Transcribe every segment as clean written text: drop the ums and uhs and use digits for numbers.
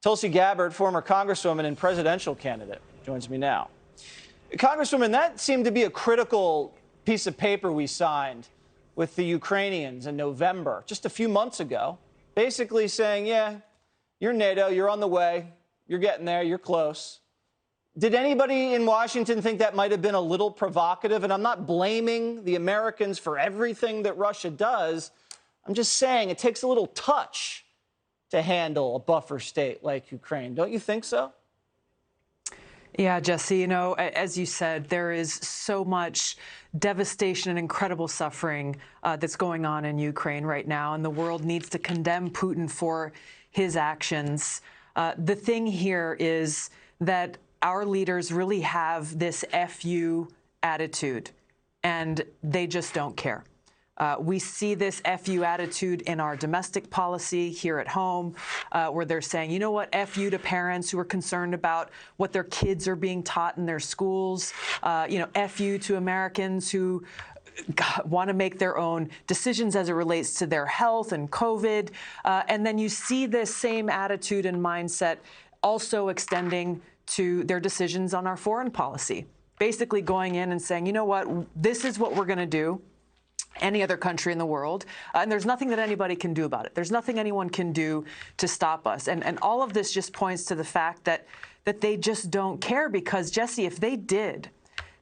Tulsi Gabbard, former congresswoman and presidential candidate, joins me now. Congresswoman, that seemed to be a critical piece of paper we signed with the Ukrainians in November, just a few months ago, basically saying, yeah, you're NATO, you're on the way, you're getting there, you're close. Did anybody in Washington think that might have been a little provocative? And I'm not blaming the Americans for everything that Russia does. I'm just saying it takes a little touch to handle a buffer state like Ukraine. Don't you think so? Yeah, Jesse, you know, as you said, there is so much devastation and incredible suffering that's going on in Ukraine right now, and the world needs to condemn Putin for his actions. The thing here is that our leaders really have this FU attitude, and they just don't care. We see this FU attitude in our domestic policy here at home, where they're saying, you know what, FU to parents who are concerned about what their kids are being taught in their schools, FU to Americans who want to make their own decisions as it relates to their health and COVID. And then you see this same attitude and mindset also extending to their decisions on our foreign policy, basically going in and saying, you know what, this is what we're going to do. Any other country in the world, and there's nothing that anybody can do about it. There's nothing anyone can do to stop us. And all of this just points to the fact that they just don't care, because, Jesse, if they did,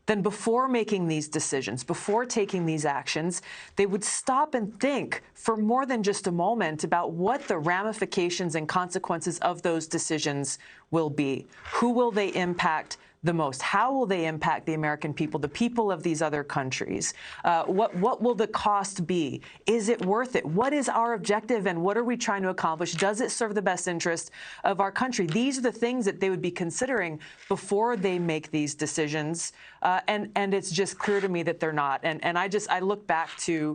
then before making these decisions, before taking these actions, they would stop and think for more than just a moment about what the ramifications and consequences of those decisions will be. Who will they impact the most? How will they impact the American people, the people of these other countries? What will the cost be? Is it worth it? What is our objective, and what are we trying to accomplish? Does it serve the best interest of our country? These are the things that they would be considering before they make these decisions, and it's just clear to me that they're not. And I look back to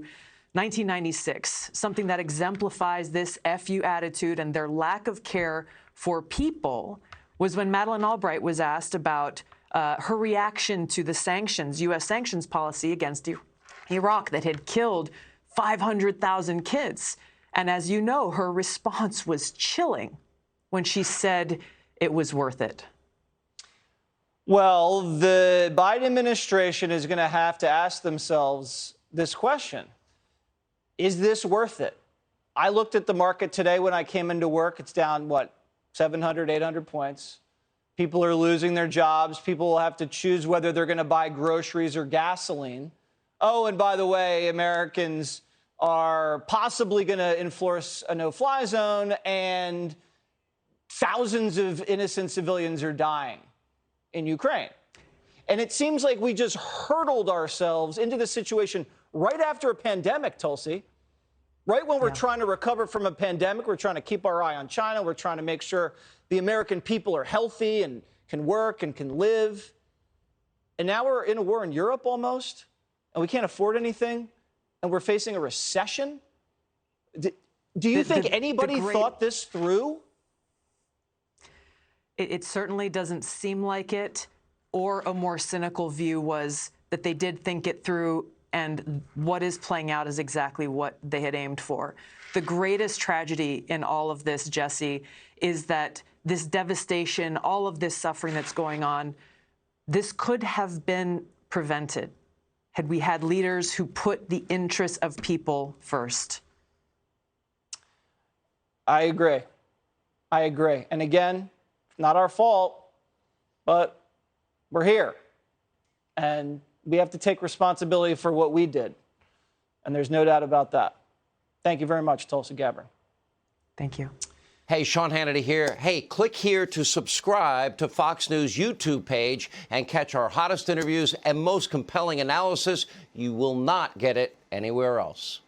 1996, something that exemplifies this FU attitude and their lack of care for people was when Madeleine Albright was asked about her reaction to the sanctions, U.S. sanctions policy against Iraq that had killed 500,000 kids. And as you know, her response was chilling when she said it was worth it. Well, the Biden administration is going to have to ask themselves this question. Is this worth it? I looked at the market today when I came into work. It's down, what, 700, 800 points. People are losing their jobs. People will have to choose whether they're going to buy groceries or gasoline. Oh, and by the way, Americans are possibly going to enforce a no-fly zone, and thousands of innocent civilians are dying in Ukraine. And it seems like we just hurtled ourselves into this situation right after a pandemic, Tulsi. Right when we're trying to recover from a pandemic, we're trying to keep our eye on China. We're trying to make sure the American people are healthy and can work and can live. And now we're in a war in Europe almost, and we can't afford anything, and we're facing a recession. Do you think anybody thought this through? It certainly doesn't seem like it, or a more cynical view was that they did think it through, and what is playing out is exactly what they had aimed for. The greatest tragedy in all of this, Jesse, is that this devastation, all of this suffering that's going on, this could have been prevented had we had leaders who put the interests of people first. I agree. I agree. And again, not our fault, but we're here. And we have to take responsibility for what we did. And there's no doubt about that. Thank you very much, Tulsi Gabbard. Thank you. Hey, Sean Hannity here. Hey, click here to subscribe to Fox News YouTube page and catch our hottest interviews and most compelling analysis. You will not get it anywhere else.